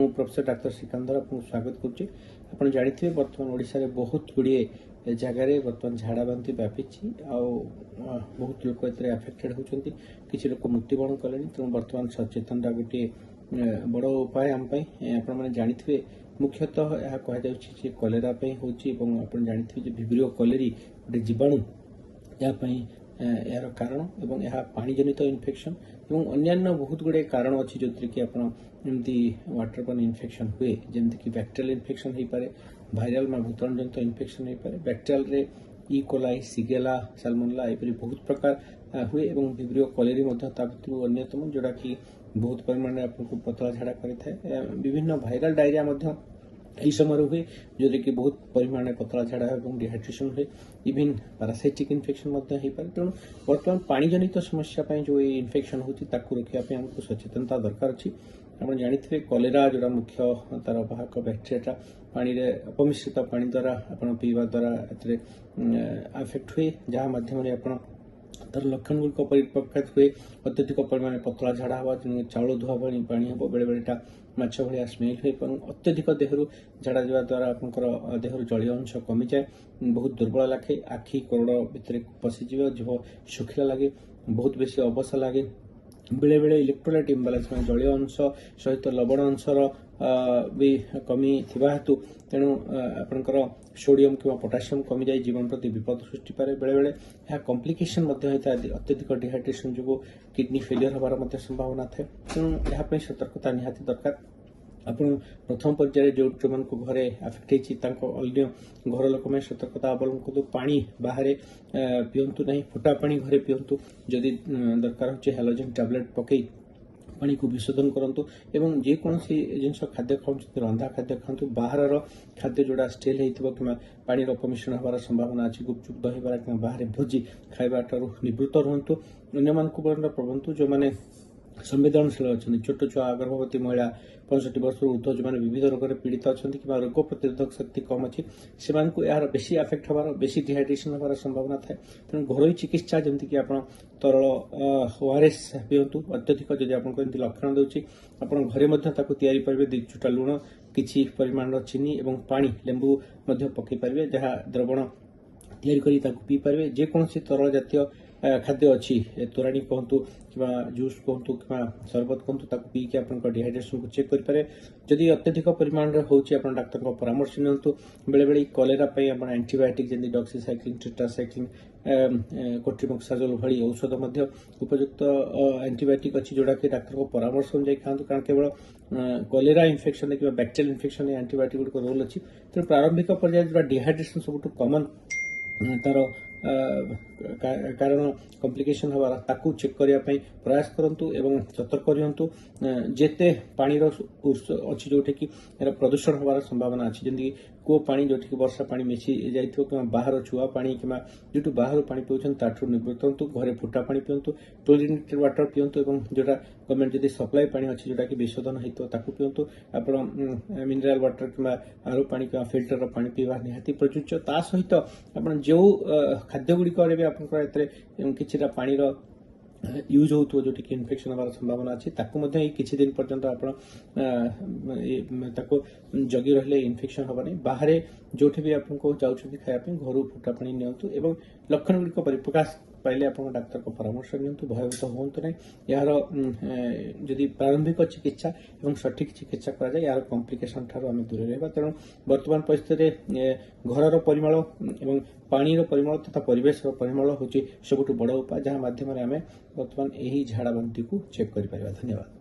Professor doctor Shrikant धर आपको स्वागत करुच्ची। आप जानते बर्तमान ओडिशा रे बहुत गुड़िए जगार बर्तमान झाड़ा बांति व्यापी बहुत लोक एफेक्टेड होती किसी लोक मृत्युवरण कले तेणु बर्तमान सचेतनता गोटे बड़ उपाय आम आपने जानते मुख्यतः यह कहुच्छे कलेरा हो जानते भिब्रियो कलेरी गोटे जीवाणु यार कारण एवं यह पानी जनित इन्फेक्शन एवं अन्यान्य बहुत गुड़े कारण अच्छी जो कि आपमती वाटरबोर्न इन्फेक्शन हुए जमती कि बैक्टेरियल इन्फेक्शन हो पारे भाइराल भूताणु जनित इन्फेक्शन हो पारे बैक्टेरियल रे ई कोलाई सिगेला साल्मोनेला एपरी बहुत प्रकार हुए एवं भिब्रियो कलेरी अन्यतम जोड़ा कि बहुत परिमाण में आपको पतला झाड़ा करें विभिन्न भाइराल डायरिया यही समय हुए जो कि बहुत परिमाण में पतला झाड़ा और डिहाइड्रेशन हुए इवन पारासाइटिक इन्फेक्शन हो पाए तेणु बर्तमान पानी जनित समस्या जो इन्फेक्शन होती रोकने आमको सचेतनता दरकार अच्छी। आप जानते कलेरा जोड़ा मुख्य तार वाहक बैक्टेरिया पानी रे अपमिश्रित पानी द्वारा आप पीवा द्वारा अफेक्ट हुए जहाँ मध्यम तार लक्षण गुड़िक परिप्रकाश हुए अत्यधिक परिमाण पतला झाड़ा हवा चाउल धुआ पानी हम बेले बेले माछ भाया स्मेल हो अत्यधिक देहरु झाड़ा जावा द्वारा आपंकर देहरु जलीय अंश कमी जाए बहुत दुर्बल लगे आखि करोड़ भितर पशिज जीव शुखिला लगे बहुत बेसी अवसा लगे बेले बेले इलेक्ट्रोलाइट इम्बालांस में जलीय अंश सहित लवण अंशर भी कमी थिबा हेतु तेणु आपंकर सोडियम कि पोटासियम कमी जाए जीवन प्रति विपद सृष्टि पारे बेले बेले यह कॉम्प्लिकेशन अत्यधिक डिहाइड्रेशन जो किडनी फेलियर होबार संभावना थाए तेणु यहाँ सतर्कता निहाती दरकार। आप प्रथम पर्यायर जो घरे आफेक्ट होती घर लोक में सतर्कता अवलंबन करूँ पानी बाहर पींतु ना फुटा पानी घरे पींतु जदि दरकार हो हेलोजेन टैबलेट पकई पानी को विशोधन करंतु एवं जेकोसी जिनस खाद्य खाऊँ रंधा खाद्य खातु बाहर खाद्य जोड़ा स्टेल होती कि पानी अपमिश्रण होबार संभावना अच्छी गुपचुप दहीबार कि बाहर भोजी खाइबाठ निवृत्त रुहतु अन्य प्रबंधु जो मैंने संवेदनशील अच्छा छोट छुआ गर्भवती महिला 65 वर्ष ऊर्ध्व जो विविध रोग में पीड़ित अच्छा कि रोग प्रतिरोधक शक्ति कम अच्छी से यार बेसी अफेक्ट होबार बेसी डिहाइड्रेशन होबार संभावना थाए तेणु घरोई चिकित्सा जमीक आप तरल ओआरएस पींतु अत्यधिक जब आप लक्षण दूसरी आप घरे या चुटा लुण किसी परिमाण चीनी और पानी लेंबू पकई पारे जहाँ द्रवण या पी पारे जेकोसी तरल जातीय खाद्य अच्छी तोराणी कहतु कि जूस कहतु कि सरबत कहतु पीकि आप डिहाइड्रेशन को चेक करें जदि अत्यधिक परिमाण में होची आप डाक्तर परामर्श नियंतु बेले बेले कलेरा आप एंटीबायोटिक जमी डॉक्सीसाइक्लिन टेट्रासाइक्लिन कोट्रिमोक्साजोल भली औषध उपयुक्त एंटीबायोटिक अच्छी जोड़ा कि डाक्तर परामर्श अनुसार खातु कारण केवल कलेरा इन्फेक्शन कि बैक्टेरियल इन्फेक्शन एंटीबायोटिक गुड़ रोल अच्छी तेणु प्रारंभिक पर्यायर जो डिहाइड्रेशन सब कमन तार कारण कॉम्प्लिकेशन हबार ताकू चेक करने प्रयास करंतु एवं सतर्क रुहतु जेते पानीर उत्स अच्छी जोटे कि प्रदूषण हबार संभावना अच्छी जमी को पानी जोटि कि वर्षा पानी मिसी जाइथिबो कि बाहर छुआ पानी कि जो बाहर पानी पीछे ताठू निवृत्त हूँ घरे फुटा पानी पींतु क्लोरिनेटेड वाटर पींतु और जोटा गवर्नमेंट जब सप्लाई पानी अच्छी जोटा कि विशोधन होता पींतु आप मिनराल वाटर कि आरो पानी कि फिल्टर पानी पीवा निहाती प्रचुर्य ता सहित आप जो खाद्य गुड़िक कि पानी यूज हो जो इन्फेक्शन हमार संभावना अच्छी किसी दिन पर्यंत आप जगी रही इन्फेक्शन हबानी बाहर जो भी आपको जाऊँच खायापी घर फुटा पानी नियंतु एवं लक्षण गुड़िक परिप्रकाश पाइले आप डाक्तर को परामर्श नियंतु भयभीत हूँ ना यार जदि प्रारंभिक चिकित्सा और सठिक चिकित्सा करा जाए यार कॉम्प्लिकेशन ठार आम दूर रहा तेणु वर्तमान परिस्थिति घर परिमल और पानी परिमल तथा परिवेश परिमल हूँ सबुठ बड़ उपाय जहाँ मध्यम आम बर्तमान यही झाड़ा बांति को चेक कर। धन्यवाद।